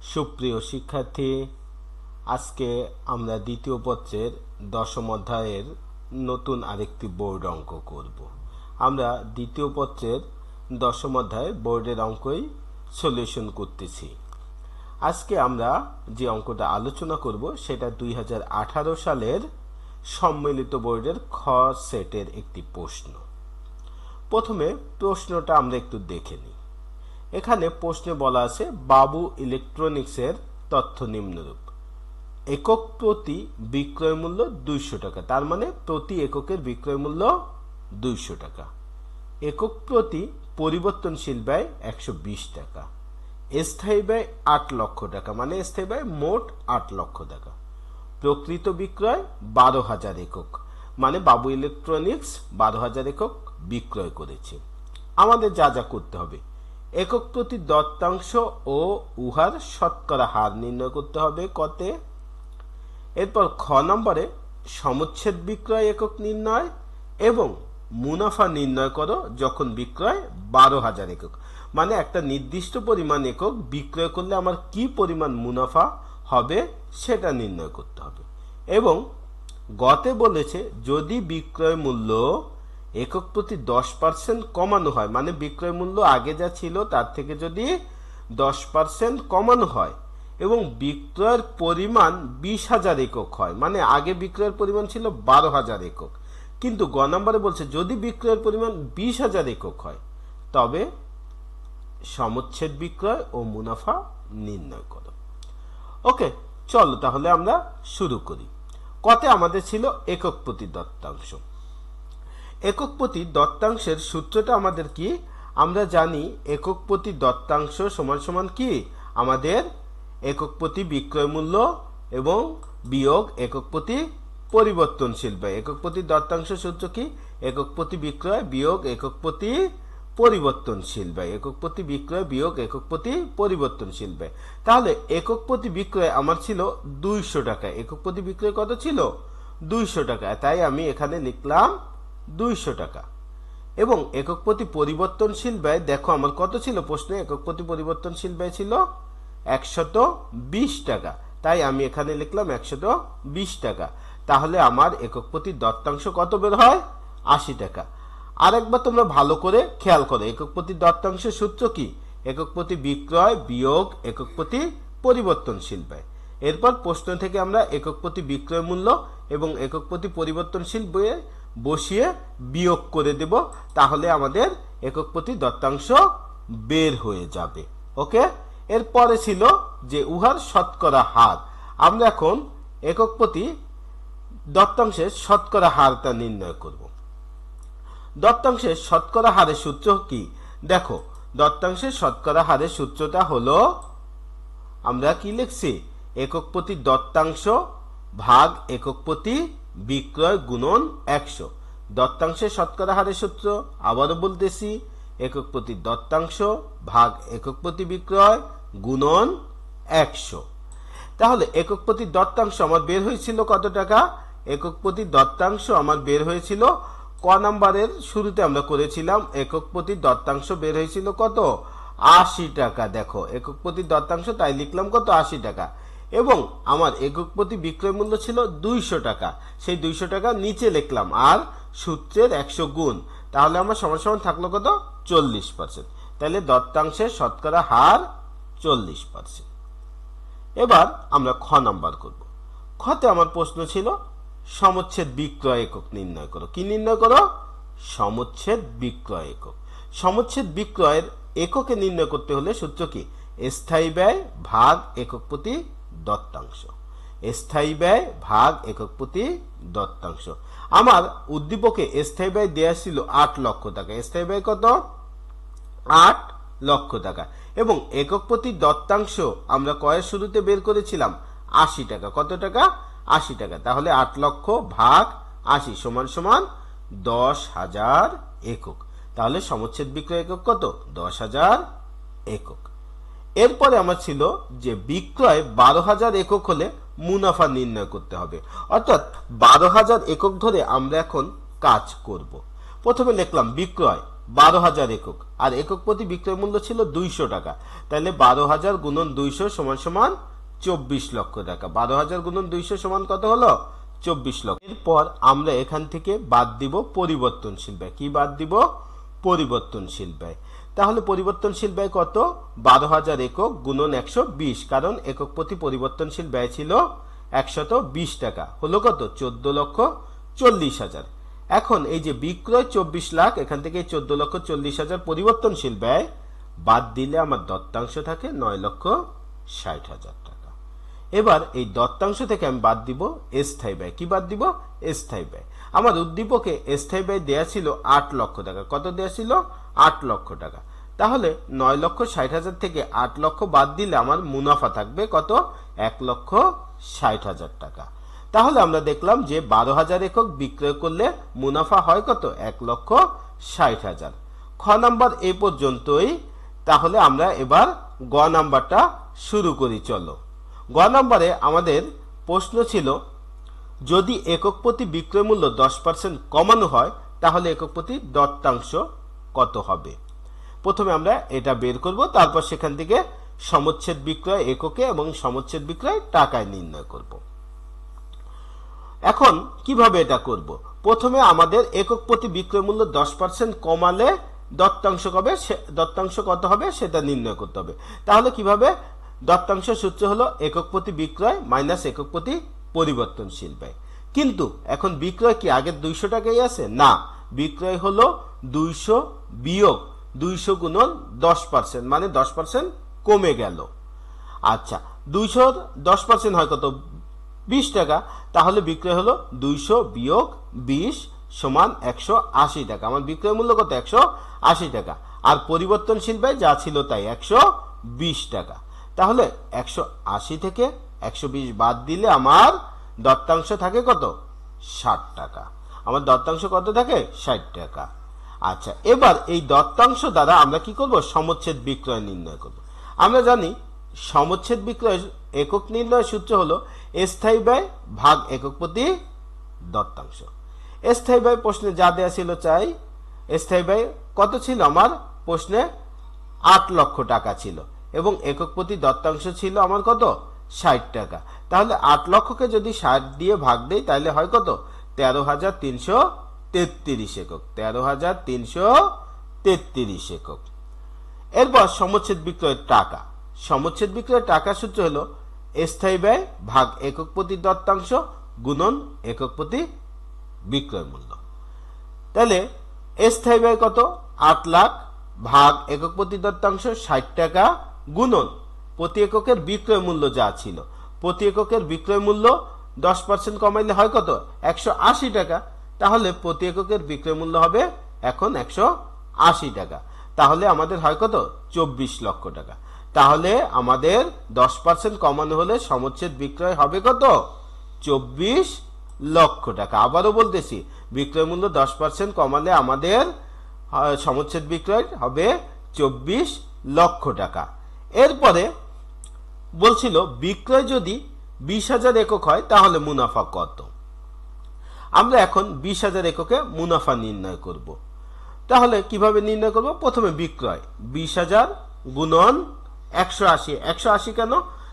সুপ্রিয় শিক্ষার্থী, আজকে আমরা দ্বিতীয় পত্রের দশম অধ্যায়ের নতুন আরেকটি বোর্ড অঙ্ক করব। আমরা দ্বিতীয় পত্রের দশম অধ্যায়ে বোর্ডের অঙ্কই সলিউশন করতেছি। আজকে আমরা যে অঙ্কটা আলোচনা করব সেটা 2018 সালের সম্মিলিত বোর্ডের খ সেটের একটি প্রশ্ন। প্রথমে প্রশ্নটা আমরা একটু দেখে নিই। এখানে প্রশ্নে বলা আছে বাবু ইলেকট্রনিক্সের তথ্য নিম্নরূপ। একক প্রতি বিক্রয় মূল্য 200 টাকা, তার মানে প্রতি এককের বিক্রয় মূল্য 200 টাকা। একক প্রতি পরিবর্তনশীল ব্যয় 120 টাকা। স্থায়ী ব্যয় 8 লক্ষ টাকা, মানে স্থায়ী ব্যয় মোট 8 লক্ষ টাকা। প্রকৃত বিক্রয় 12,000 একক, মানে বাবু ইলেকট্রনিক্স 12,000 একক বিক্রয় করেছে। আমাদের যা যা করতে হবে, একক প্রতি দত্তাংশ ও উহার শতকরা হার নির্ণয় করতে হবে কতে। এরপর খ নম্বরে সমচ্ছেদ বিক্রয় একক নির্ণয় এবং মুনাফা নির্ণয় করো যখন বিক্রয় 12,000 একক, মানে একটা নির্দিষ্ট পরিমাণ একক বিক্রয় করলে আমার কি পরিমাণ মুনাফা হবে সেটা নির্ণয় করতে হবে। এবং গতে বলেছে যদি বিক্রয় মূল্য একক প্রতি 10% কমানো হয়, মানে বিক্রয় মূল্য আগে যা ছিল তার থেকে যদি 10% কমানো হয় এবং বিক্রয়ের পরিমাণ 20,000 একক হয়, মানে আগে বিক্রয়ের পরিমাণ ছিল 12,000 একক, কিন্তু গ নম্বরে বলছে যদি বিক্রয়ের পরিমাণ 20,000 একক হয় তবে সমচ্ছেদ বিক্রয় ও মুনাফা নির্ণয় করো। ওকে, চলো তাহলে আমরা শুরু করি। কতে আমাদের ছিল একক প্রতি দত্তাংশ। একক প্রতি দত্তাংশের সূত্রটা আমাদের কি? আমরা জানি একক প্রতি দত্তাংশ সমান সমান কি আমাদের একক প্রতি বিক্রয় মূল্য এবং বিয়োগ একক প্রতি পরিবর্তনশীল ব্যয়। একক প্রতি দত্তাংশ সূত্র কি? একক প্রতি বিক্রয় বিয়োগ একক প্রতি পরিবর্তনশীল ব্যয়। একক প্রতি বিক্রয় বিয়োগ একক প্রতি পরিবর্তনশীল ব্যয়। তাহলে একক প্রতি বিক্রয় আমার ছিল 200 টাকা। একক প্রতি বিক্রয় কত ছিল? 200 টাকা। তাই আমি এখানে লিখলাম 200 টাকা। এবং একক প্রতি পরিবর্তনশীল ব্যয় দেখো আমার কত ছিল প্রশ্নে? একক প্রতি পরিবর্তনশীল ব্যয় ছিল 120 টাকা। তাই আমি এখানে লিখলাম 120 টাকা। তাহলে আমার একক প্রতি দত্তাংশ কত বের হয়? 80 টাকা। আরেকবার তোমরা ভালো করে খেয়াল করো, একক প্রতি দত্তাংশের সূত্র কি? একক প্রতি বিক্রয় বিয়োগ একক প্রতি পরিবর্তনশীল ব্যয়। এরপর প্রশ্ন থেকে আমরা একক প্রতি বিক্রয় মূল্য এবং একক প্রতি পরিবর্তনশীল ব্যয় বসিয়ে বিয়োগ করে দেব, তাহলে আমাদের একক প্রতি দত্তাংশ বের হয়ে যাবে। ওকে, এরপরে ছিল যে উহার শতকরা হার। আমরা এখন একক প্রতি দত্তাংশের শতকরা হারটা নির্ণয় করব। দত্তাংশের শতকরা হারের সূত্র কি? দেখো, দত্তাংশের শতকরা হারের সূত্রটা হলো আমরা কি লিখছি? একক প্রতি দত্তাংশ ভাগ একক প্রতি বিক্রয় গুণন 100। দত্তাংশের শতকরা হারের সূত্র আবারও বলতেছি, একক প্রতি দত্তাংশ ভাগ একক প্রতি বিক্রয় গুণন 100। তাহলে একক প্রতি দত্তাংশ আমার বের হয়েছিল কত টাকা? একক প্রতি দত্তাংশ আমার বের হয়েছিল ক নাম্বারের শুরুতে আমরা করেছিলাম, একক প্রতি দত্তাংশ বের হয়েছিল কত? 80 টাকা। দেখো, একক প্রতি দত্তাংশ তাই লিখলাম কত? 80 টাকা। এবং আমার একক প্রতি বিক্রয় মূল্য ছিল 200 টাকা। সেই 200 টাকা নিচে লিখলাম আর সূত্রের 100 গুণ, তাহলে আমার সমান সমান থাকলো কত? 40%। তাহলে দত্তাংশের শতকরা হার 40%। এবার আমরা খ নাম্বার করব। খতে আমার প্রশ্ন ছিল সমচ্ছেদ বিক্রয় একক নির্ণয় করো। কি নির্ণয় করো? সমচ্ছেদ বিক্রয় একক। সমচ্ছেদ বিক্রয়ের এককে নির্ণয় করতে হলে সূত্র কি? স্থায়ী ব্যয় ভাগ একক প্রতি দত্তাংশ। স্থায়ী ব্যয় ভাগ একক প্রতি দত্তাংশ। আমার উদ্দীপকে স্থায়ী ব্যয় দেয়া ছিল 8 লক্ষ টাকা। স্থায়ী ব্যয় কত? 8 লক্ষ টাকা। এবং একক প্রতি দত্তাংশ আমরা কয়ের শুরুতে বের করেছিলাম 80 টাকা। কত টাকা? 80 টাকা। তাহলে 8 লক্ষ ভাগ 80 সমান সমান 10,000 একক। তাহলে সমচ্ছেদ বিক্রয় একক কত? 10,000 একক। এরপরে আমার ছিল যে বিক্রয় 12,000 একক হলে মুনাফা নির্ণয় করতে হবে। অর্থাৎ 12,000 একক ধরে আমরা এখন কাজ করব। প্রথমে লিখলাম বিক্রয় 12,000 একক, আর একক প্রতি বিক্রয় মূল্য ছিল 200 টাকা। তাহলে 12,000 গুণন 200 সমান সমান 24 লক্ষ টাকা। 12,000 গুণন 200 সমান কত হলো? 24 লক্ষ। এরপর আমরা এখান থেকে বাদ দিব পরিবর্তনশীল ব্যয়। কি বাদ দিব? পরিবর্তনশীল ব্যয়। তাহলে পরিবর্তনশীল ব্যয় কত? 12,000 একক গুণন 120, কারণ একক প্রতি পরিবর্তনশীল ব্যয় ছিল 120 টাকা, হলো কত? 14,40,000। এখন এই যে বিক্রয় 24 লাখ, এখান থেকে 14,40,000 পরিবর্তনশীল ব্যয় বাদ দিলে আমার দত্তাংশ থাকে 9,60,000 টাকা। এবার এই দত্তাংশ থেকে আমি বাদ দিব স্থায়ী ব্যয়। কি বাদ দিব? স্থায়ী ব্যয়। আমার উদ্দীপকে স্থায়ী ব্যয় দেয়া ছিল 8 লক্ষ টাকা। কত দেয়া ছিল? 8 লক্ষ টাকা। তাহলে 9,60,000 থেকে 8 লক্ষ বাদ দিলে আমার মুনাফা থাকবে কত? 1,60,000 টাকা। তাহলে আমরা দেখলাম যে 12,000 একক বিক্রয় করলে মুনাফা হয় কত? 1,60,000। খ নাম্বার এই পর্যন্তই। তাহলে আমরা এবার গ নাম্বারটা শুরু করি। চলো, গ নাম্বারে আমাদের প্রশ্ন ছিল, যদি একক প্রতি বিক্রয় মূল্য 10% কমানো হয় তাহলে একক প্রতি দত্তাংশ কত হবে? প্রথমে আমরা এটা বের করব, তারপর সেখান থেকে সমচ্ছেদ বিক্রয় এককে এবং সমচ্ছেদ বিক্রয় টাকায় নির্ণয় করব। এখন কিভাবে এটা করব? প্রথমে আমাদের একক প্রতি বিক্রয় মূল্য 10% কমালে দত্তাংশ কত হবে সেটা নির্ণয় করতে হবে। তাহলে কিভাবে? দত্তাংশ সূত্র হলো একক প্রতি বিক্রয় মাইনাস একক প্রতি পরিবর্তনশীল ব্যয়। কিন্তু এখন বিক্রয় কি আগের 200 টাকাই আছে? না, বিক্রয় হলো 200 বিয়োগ 200 গুণন 10%, মানে 10% কমে গেল। আচ্ছা, 200 10% হয় কত? 20 টাকা। তাহলে বিক্রয় হলো 200 বিয়োগ 20 সমান 180 টাকা। আমার বিক্রয় মূল্য কত? 180 টাকা। আর পরিবর্তনশীল ব্যয় যা ছিল তাই 120 টাকা। তাহলে 180 থেকে 120 বাদ দিলে আমার দত্তাংশ থাকে কত? 60 টাকা। আমার দত্তাংশ কত থাকে? 60 টাকা। আচ্ছা, এবার এই দত্তাংশ দ্বারা আমরা কি করব? সমচ্ছেদ বিক্রয় নির্ণয় করব। আমরা জানি সমচ্ছেদ বিক্রয় একক নির্ণয় সূত্র হলো স্থায়ী ব্যয় ভাগ একক প্রতি দত্তাংশ। স্থায়ী ব্যয় প্রশ্নে যা দেয়া ছিল চাই। স্থায়ী ব্যয় কত ছিল? আমার প্রশ্নে 8 লক্ষ টাকা ছিল এবং একক প্রতি দত্তাংশ ছিল আমার কত? 60 টাকা। তাহলে 8 লক্ষকে যদি 60 দিয়ে ভাগ দেই তাহলে হয় কত? 13,333 একক। 13,333 একক। এরপর সমচ্ছেদ বিক্রয়ের টাকা। সমচ্ছেদ বিক্রয়ের টাকা সূত্র হলো স্থায়ী ব্যয় ভাগ একক প্রতি দত্তাংশ গুণন একক প্রতি বিক্রয় মূল্য। তাহলে স্থায়ী ব্যয় কত? 8 লাখ ভাগ একক প্রতি দত্তাংশ 60 টাকা গুণন প্রতি এককের বিক্রয় মূল্য যা ছিল। প্রতি এককের বিক্রয় মূল্য 10% কমাইলে হয় কত? 180 টাকা। তাহলে প্রতি এককের বিক্রয় মূল্য হবে এখন 180 টাকা। তাহলে আমাদের হয় কত? 24 লক্ষ টাকা। তাহলে আমাদের 10% কমানো হলে সমচ্ছেদ বিক্রয় হবে কত? 24 লক্ষ টাকা। আবারও বলতেছি, বিক্রয় মূল্য 10% কমালে আমাদের সমচ্ছেদ বিক্রয় হবে 24 লক্ষ টাকা। এরপরে বলছিল বিক্রয় যদি 20,000 একক হয় তাহলে মুনাফা কত? আমরা এখন 20,000 এককে মুনাফা নির্ণয় করব। তাহলে কিভাবে নির্ণয় করব? প্রথমে বিক্রয় 20,000 গুণন 180। 180 কেন?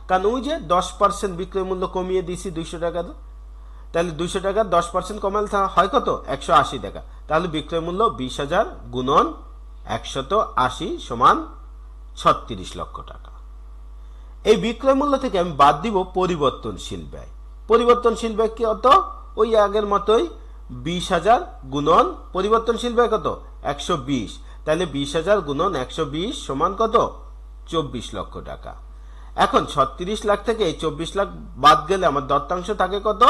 কারণ ওই যে 10% বিক্রয় মূল্য কমিয়ে দিছি 200 টাকা। তাহলে 200 টাকা 10% কমালে হয় কত? 180 টাকা। তাহলে বিক্রয় মূল্য 20,000 গুণন 180 সমান 36 লক্ষ টাকা। এই বিক্রয় মূল্য থেকে আমি বাদ দিব পরিবর্তনশীল ব্যয়। পরিবর্তনশীল ব্যয় কত? ওই আগের মতোই 20,000 গুণন পরিবর্তনশীল ব্যয় কত? 120। তাহলে 20,000 গুণন 120 সমান কত? 24 লক্ষ টাকা। এখন 36 লাখ থেকে এই 24 লাখ বাদ গেলে আমার দত্তাংশ থাকে কত?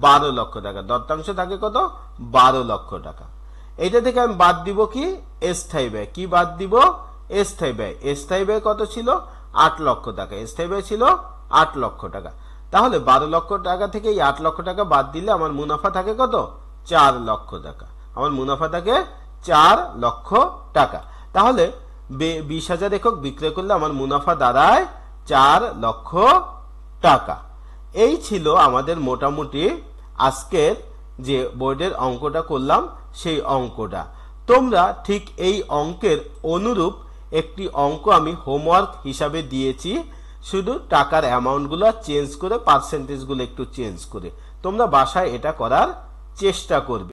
12 লক্ষ টাকা। দত্তাংশ থাকে কত? 12 লক্ষ টাকা। এইটা থেকে আমি বাদ দিব কি? স্থায়ী ব্যয়। কি বাদ দিব? স্থায়ী ব্যয়। স্থায়ী ব্যয় কত ছিল? 8 লক্ষ টাকা। স্থায়ী ব্যয় ছিল 8 লক্ষ টাকা। তাহলে 12 লক্ষ টাকা থেকে এই 8 লক্ষ টাকা বাদ দিলে আমার মুনাফা থাকে কত? 4 লক্ষ টাকা। আমার মুনাফা থাকে 4 লক্ষ টাকা। তাহলে 20,000 একক বিক্রয় করলে আমার মুনাফা দাঁড়ায় 4 লক্ষ টাকা। এই ছিল আমাদের মোটামুটি আজকের যে বোর্ডের অঙ্কটা করলাম সেই অঙ্কটা। তোমরা ঠিক এই অঙ্কের অনুরূপ একটি অঙ্ক আমি হোমওয়ার্ক হিসাবে দিয়েছি, শুধু টাকার অ্যামাউন্টগুলো চেঞ্জ করে, পার্সেন্টেজগুলো একটু চেঞ্জ করে। তোমরা বাসায় এটা করার চেষ্টা করবে।